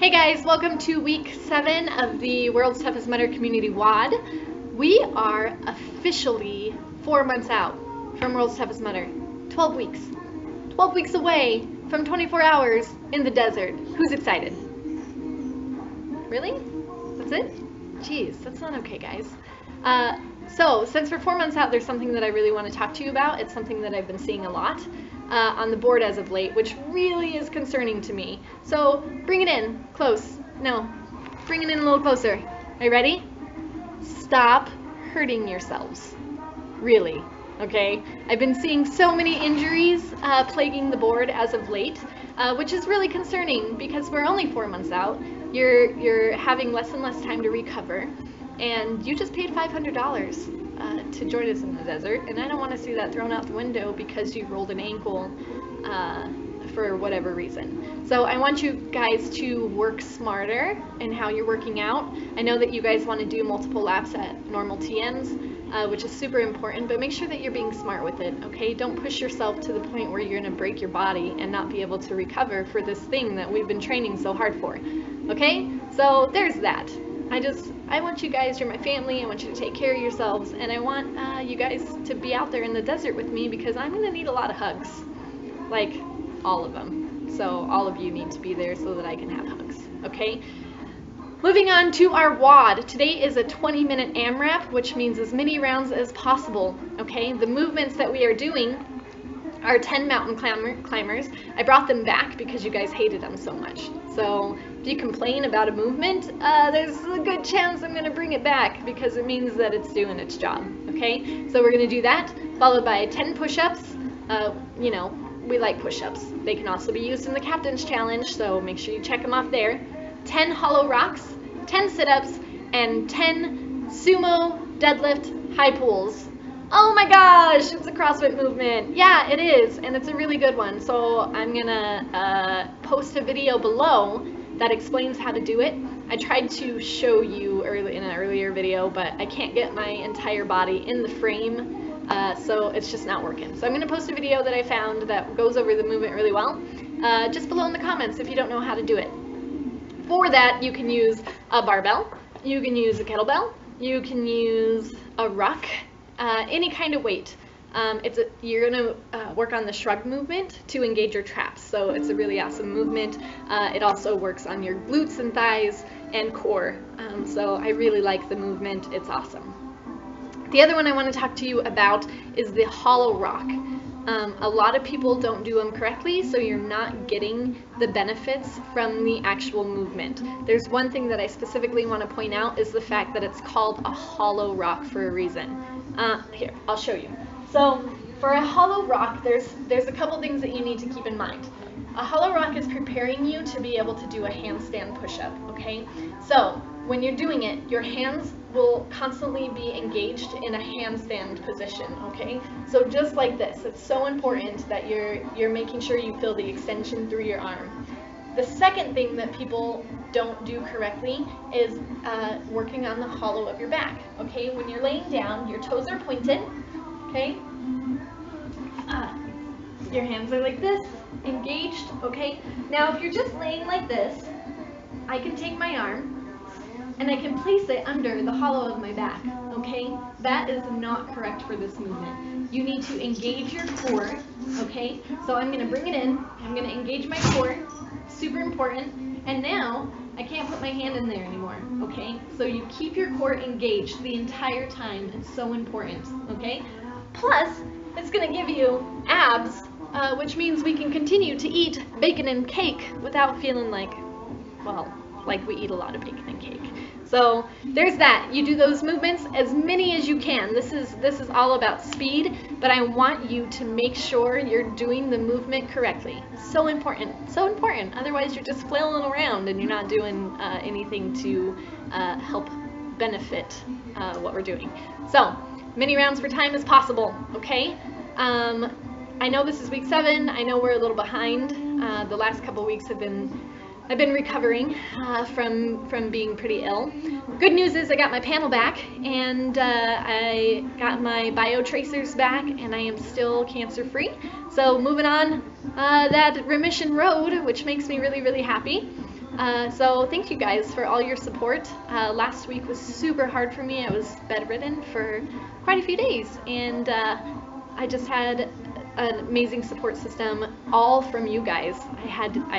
Hey guys, welcome to week 7 of the World's Toughest Mudder Community WOD. We are officially 4 months out from World's Toughest Mudder. 12 weeks. 12 weeks away from 24 hours in the desert. Who's excited? Really? That's it? Jeez, that's not okay, guys. So since we're 4 months out, there's something that I really want to talk to you about. It's something that I've been seeing a lot on the board as of late, which really is concerning to me. So bring it in close. No, bring it in a little closer. Are you ready? Stop hurting yourselves. Really, okay? I've been seeing so many injuries plaguing the board as of late, which is really concerning because we're only 4 months out. You're having less and less time to recover, and you just paid $500 to join us in the desert, and I don't want to see that thrown out the window because you rolled an ankle for whatever reason. So I want you guys to work smarter in how you're working out. I know that you guys want to do multiple laps at normal TMs, which is super important, but make sure that you're being smart with it, okay? Don't push yourself to the point where you're going to break your body and not be able to recover for this thing that we've been training so hard for, okay? So there's that. I want you guys, you're my family, I want you to take care of yourselves, and I want you guys to be out there in the desert with me because I'm going to need a lot of hugs, like all of them. So all of you need to be there so that I can have hugs, okay? Moving on to our WOD. Today is a 20-minute AMRAP, which means as many rounds as possible, okay? The movements that we are doing are 10 mountain climbers. I brought them back because you guys hated them so much. So if you complain about a movement, there's a good chance I'm going to bring it back because it means that it's doing its job, okay? So we're going to do that, followed by 10 push-ups. You know, we like push-ups. They can also be used in the Captain's Challenge, so make sure you check them off there. 10 hollow rocks, 10 sit-ups, and 10 sumo deadlift high pulls. Oh my gosh, it's a CrossFit movement. Yeah, it is, and it's a really good one. So I'm gonna post a video below that explains how to do it. I tried to show you in an earlier video, but I can't get my entire body in the frame, so it's just not working. So I'm gonna post a video that I found that goes over the movement really well, just below in the comments if you don't know how to do it. For that, you can use a barbell, you can use a kettlebell, you can use a ruck, any kind of weight. You're going to work on the shrug movement to engage your traps, so it's a really awesome movement. It also works on your glutes and thighs and core, so I really like the movement. It's awesome. The other one I want to talk to you about is the hollow rock. A lot of people don't do them correctly, so you're not getting the benefits from the actual movement. There's one thing that I specifically want to point out is the fact that it's called a hollow rock for a reason. Here, I'll show you. So for a hollow rock, there's a couple things that you need to keep in mind. A hollow rock is preparing you to be able to do a handstand push-up, okay? So when you're doing it, your hands will constantly be engaged in a handstand position, okay? So just like this, it's so important that you're making sure you feel the extension through your arm. The second thing that people don't do correctly is working on the hollow of your back, okay? When you're laying down, your toes are pointed, okay? Your hands are like this, engaged, okay? Now if you're just laying like this, I can take my arm and I can place it under the hollow of my back, okay? That is not correct for this movement. You need to engage your core, okay? So I'm gonna bring it in, I'm gonna engage my core, super important, and now I can't put my hand in there anymore, okay? So you keep your core engaged the entire time, it's so important, okay? Plus, it's gonna give you abs, which means we can continue to eat bacon and cake without feeling like, well, like we eat a lot of bacon and cake. So there's that. You do those movements as many as you can. This is all about speed, but I want you to make sure you're doing the movement correctly. So important, so important. Otherwise you're just flailing around and you're not doing anything to help benefit what we're doing. So many rounds per time as possible, okay? I know this is week 7. I know we're a little behind. The last couple weeks I've been recovering from being pretty ill. Good news is I got my panel back, and I got my biotracers back, and I am still cancer-free. So moving on that remission road, which makes me really, really happy. So thank you guys for all your support. Last week was super hard for me. I was bedridden for quite a few days, and I just had an amazing support system, all from you guys. I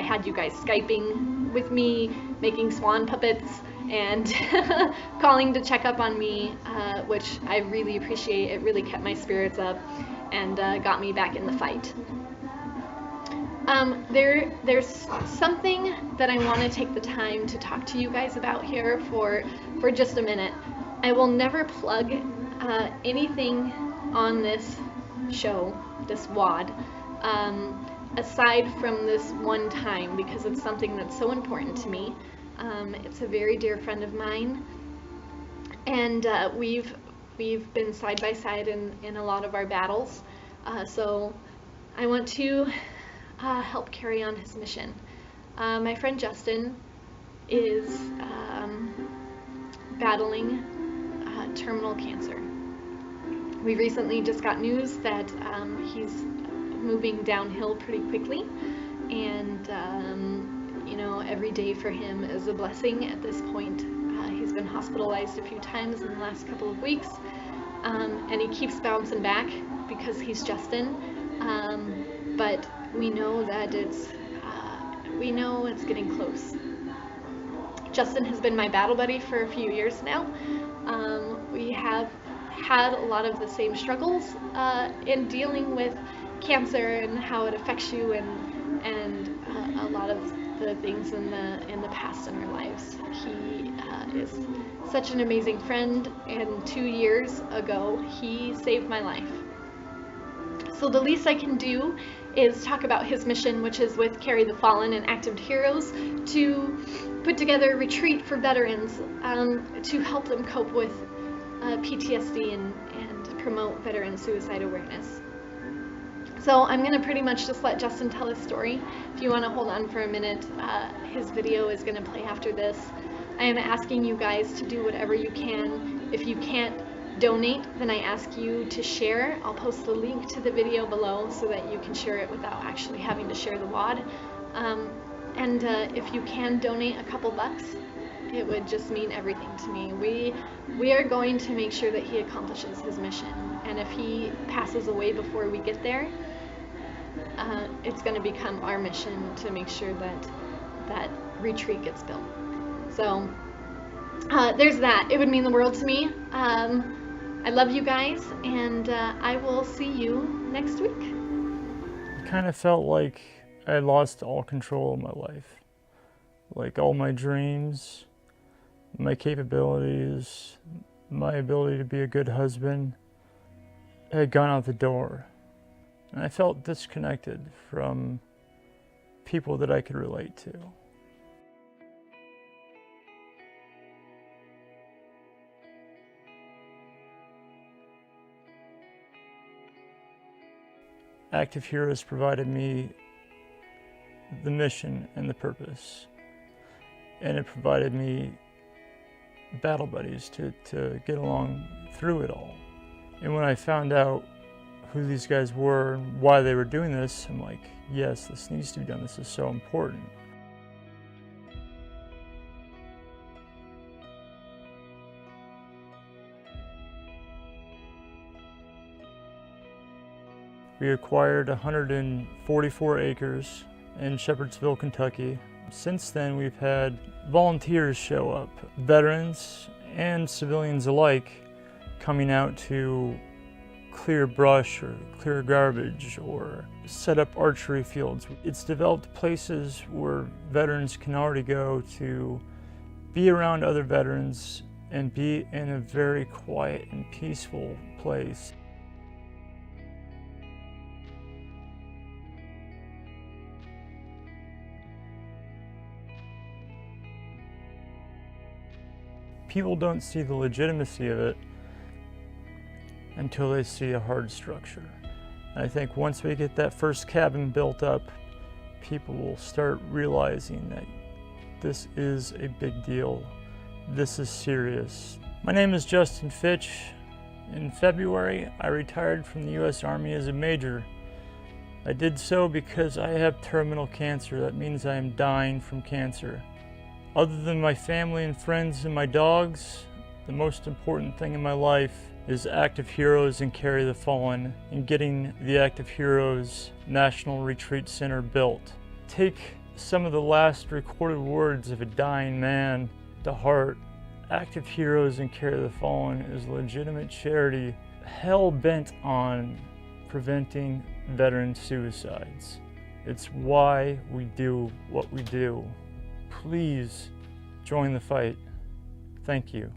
had you guys Skyping with me, making swan puppets, and calling to check up on me, which I really appreciate. It really kept my spirits up and got me back in the fight. There's something that I want to take the time to talk to you guys about here for just a minute. I will never plug anything on this show, this WOD, aside from this one time, because it's something that's so important to me. It's a very dear friend of mine, and we've been side by side in a lot of our battles. So I want to help carry on his mission. My friend Justin is battling terminal cancer. We recently just got news that he's moving downhill pretty quickly, and you know, every day for him is a blessing at this point. He's been hospitalized a few times in the last couple of weeks, and he keeps bouncing back because he's Justin. But we know that it's getting close. Justin has been my battle buddy for a few years now. We have had a lot of the same struggles in dealing with cancer and how it affects you, and a lot of the things in the past in our lives. He is such an amazing friend, and 2 years ago he saved my life. So the least I can do is talk about his mission, which is with Carry the Fallen and Active Heroes, to put together a retreat for veterans to help them cope with PTSD and promote veteran suicide awareness. So I'm going to pretty much just let Justin tell his story. If you want to hold on for a minute, his video is going to play after this. I am asking you guys to do whatever you can. If you can't donate, then I ask you to share. I'll post the link to the video below so that you can share it without actually having to share the WOD. And if you can donate a couple bucks, it would just mean everything to me. We are going to make sure that he accomplishes his mission, and if he passes away before we get there, it's going to become our mission to make sure that retreat gets built. So there's that. It would mean the world to me. I love you guys, and I will see you next week. It kind of felt like I lost all control of my life. Like all my dreams, my capabilities, my ability to be a good husband had gone out the door. And I felt disconnected from people that I could relate to. Active Heroes provided me the mission and the purpose, and it provided me battle buddies to get along through it all. And when I found out who these guys were and why they were doing this, I'm like, yes, this needs to be done. This is so important. We acquired 144 acres in Shepherdsville, Kentucky. Since then, we've had volunteers show up, veterans and civilians alike, coming out to clear brush or clear garbage or set up archery fields. It's developed places where veterans can already go to be around other veterans and be in a very quiet and peaceful place. People don't see the legitimacy of it until they see a hard structure. And I think once we get that first cabin built up, people will start realizing that this is a big deal. This is serious. My name is Justin Fitch. In February, I retired from the U.S. Army as a major. I did so because I have terminal cancer. That means I am dying from cancer. Other than my family and friends and my dogs, the most important thing in my life is Active Heroes and Carry the Fallen and getting the Active Heroes National Retreat Center built. Take some of the last recorded words of a dying man to heart. Active Heroes and Carry the Fallen is a legitimate charity hell-bent on preventing veteran suicides. It's why we do what we do. Please join the fight. Thank you.